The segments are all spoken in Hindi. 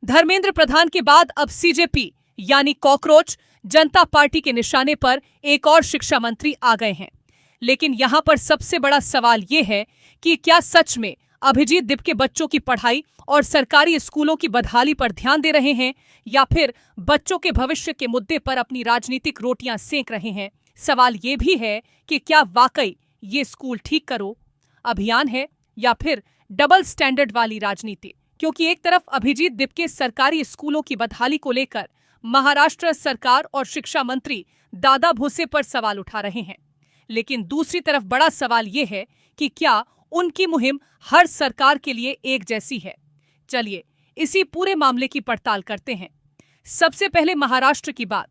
धर्मेंद्र प्रधान के बाद अब सीजेपी यानी कॉकरोच जनता पार्टी के निशाने पर एक और शिक्षा मंत्री आ गए हैं। लेकिन यहां पर सबसे बड़ा सवाल ये है कि क्या सच में अभिजीत दिप के बच्चों की पढ़ाई और सरकारी स्कूलों की बदहाली पर ध्यान दे रहे हैं या फिर बच्चों के भविष्य के मुद्दे पर अपनी राजनीतिक रोटियां सेंक रहे हैं। सवाल ये भी है कि क्या वाकई ये स्कूल ठीक करो अभियान है या फिर डबल स्टैंडर्ड वाली राजनीति। क्योंकि एक तरफ अभिजीत दिप के सरकारी स्कूलों की बदहाली को लेकर महाराष्ट्र सरकार और शिक्षा मंत्री दादा भुसे पर सवाल उठा रहे हैं, लेकिन दूसरी तरफ बड़ा सवाल ये है कि क्या उनकी मुहिम हर सरकार के लिए एक जैसी है। चलिए इसी पूरे मामले की पड़ताल करते हैं। सबसे पहले महाराष्ट्र की बात।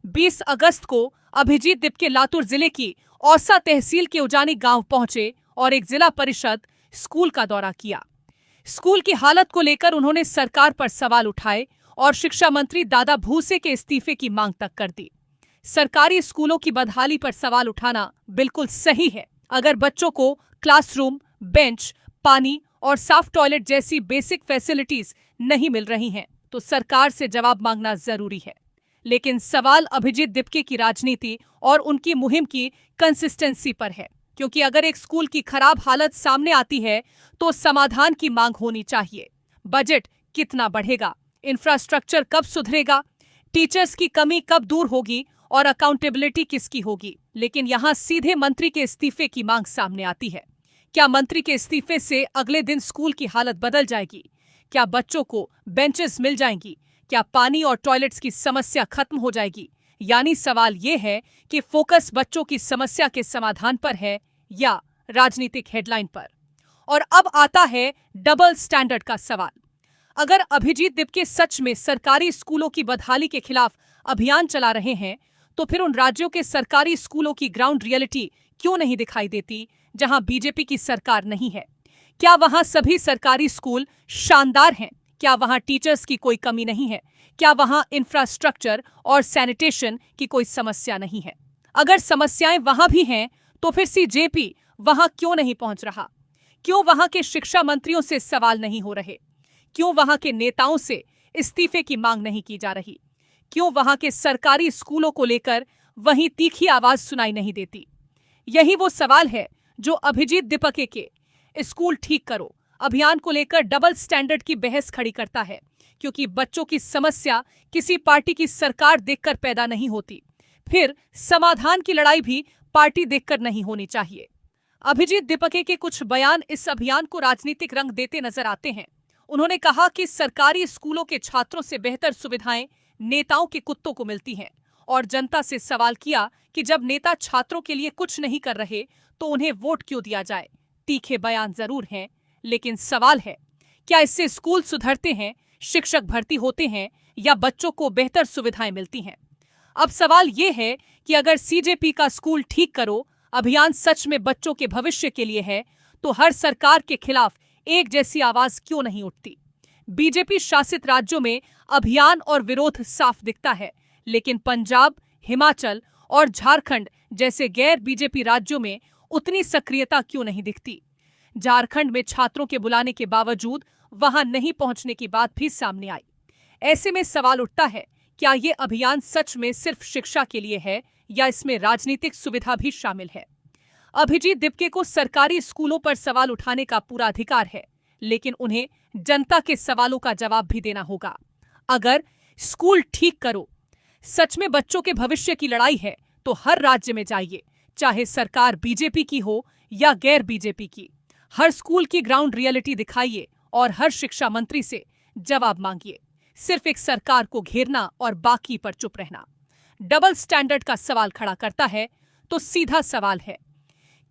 20 अगस्त को अभिजीत दिप के लातूर जिले की औसा तहसील के उजानी गांव पहुंचे और एक जिला परिषद स्कूल का दौरा किया। स्कूल की हालत को लेकर उन्होंने सरकार पर सवाल उठाए और शिक्षा मंत्री दादा भूसे के इस्तीफे की मांग तक कर दी। सरकारी स्कूलों की बदहाली पर सवाल उठाना बिल्कुल सही है। अगर बच्चों को क्लासरूम, बेंच, पानी और साफ टॉयलेट जैसी बेसिक फैसिलिटीज नहीं मिल रही हैं, तो सरकार से जवाब मांगना जरूरी है। लेकिन सवाल अभिजीत दिपके की राजनीति और उनकी मुहिम की कंसिस्टेंसी पर है, क्योंकि अगर एक स्कूल की खराब हालत सामने आती है तो समाधान की मांग होनी चाहिए। बजट कितना बढ़ेगा, इंफ्रास्ट्रक्चर कब सुधरेगा, टीचर्स की कमी कब दूर होगी और अकाउंटेबिलिटी किसकी होगी। लेकिन यहाँ सीधे मंत्री के इस्तीफे की मांग सामने आती है। क्या मंत्री के इस्तीफे से अगले दिन स्कूल की हालत बदल जाएगी? क्या बच्चों को बेंचेस मिल जाएंगी? क्या पानी और टॉयलेट्स की समस्या खत्म हो जाएगी? यानी सवाल ये है कि फोकस बच्चों की समस्या के समाधान पर है या राजनीतिक हेडलाइन पर। और अब आता है डबल स्टैंडर्ड का सवाल। अगर अभिजीत दिपके सच में सरकारी स्कूलों की बदहाली के खिलाफ अभियान चला रहे हैं, तो फिर उन राज्यों के सरकारी स्कूलों की ग्राउंड रियलिटी क्यों नहीं दिखाई देती जहां बीजेपी की सरकार नहीं है? क्या वहां सभी सरकारी स्कूल शानदार हैं? क्या वहां टीचर्स की कोई कमी नहीं है? क्या वहां इंफ्रास्ट्रक्चर और सैनिटेशन की कोई समस्या नहीं है? अगर समस्याएं वहां भी हैं, तो फिर सीजेपी वहां क्यों नहीं पहुंच रहा? क्यों वहां के शिक्षा मंत्रियों से सवाल नहीं हो रहे? क्यों वहां के नेताओं से इस्तीफे की मांग नहीं की जा रही? क्यों वहां के सरकारी स्कूलों को लेकर वहीं तीखी आवाज सुनाई नहीं देती? यही वो सवाल है जो अभिजीत दिपके के स्कूल ठीक करो अभियान को लेकर डबल स्टैंडर्ड की बहस खड़ी करता है। क्योंकि बच्चों की समस्या किसी पार्टी की सरकार देखकर पैदा नहीं होती, फिर समाधान की लड़ाई भी पार्टी देखकर नहीं होनी चाहिए। अभिजीत दिपके के कुछ बयान इस अभियान को राजनीतिक रंग देते नजर आते हैं। उन्होंने कहा कि सरकारी स्कूलों के छात्रों से बेहतर सुविधाएं नेताओं के कुत्तों को मिलती हैं, और जनता से सवाल किया कि जब नेता छात्रों के लिए कुछ नहीं कर रहे तो उन्हें वोट क्यों दिया जाए। तीखे बयान जरूर हैं, लेकिन सवाल है, क्या इससे स्कूल सुधरते हैं, शिक्षक भर्ती होते हैं या बच्चों को बेहतर सुविधाएं मिलती हैं? अब सवाल ये है कि अगर सीजेपी का स्कूल ठीक करो अभियान सच में बच्चों के भविष्य के लिए है, तो हर सरकार के खिलाफ एक जैसी आवाज क्यों नहीं उठती? बीजेपी शासित राज्यों में अभियान और विरोध साफ दिखता है, लेकिन पंजाब, हिमाचल और झारखंड जैसे गैर बीजेपी राज्यों में उतनी सक्रियता क्यों नहीं दिखती? झारखंड में छात्रों के बुलाने के बावजूद वहां नहीं पहुंचने की बात भी सामने आई। ऐसे में सवाल उठता है, क्या ये अभियान सच में सिर्फ शिक्षा के लिए है या इसमें राजनीतिक सुविधा भी शामिल है? अभिजीत दिपके को सरकारी स्कूलों पर सवाल उठाने का पूरा अधिकार है, लेकिन उन्हें जनता के सवालों का जवाब भी देना होगा। अगर स्कूल ठीक करो सच में बच्चों के भविष्य की लड़ाई है, तो हर राज्य में जाइए, चाहे सरकार बीजेपी की हो या गैर बीजेपी की। हर स्कूल की ग्राउंड रियलिटी दिखाइए और हर शिक्षा मंत्री से जवाब मांगिए। सिर्फ एक सरकार को घेरना और बाकी पर चुप रहना डबल स्टैंडर्ड का सवाल खड़ा करता है। तो सीधा सवाल है,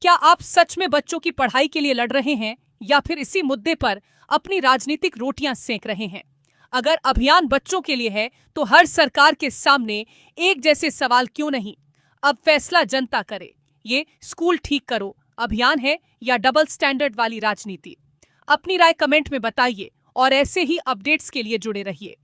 क्या आप सच में बच्चों की पढ़ाई के लिए लड़ रहे हैं या फिर इसी मुद्दे पर अपनी राजनीतिक रोटियां सेंक रहे हैं? अगर अभियान बच्चों के लिए है, तो हर सरकार के सामने एक जैसे सवाल क्यों नहीं? अब फैसला जनता करे, ये स्कूल ठीक करो अभियान है या डबल स्टैंडर्ड वाली राजनीति? अपनी राय कमेंट में बताइए और ऐसे ही अपडेट्स के लिए जुड़े रहिए।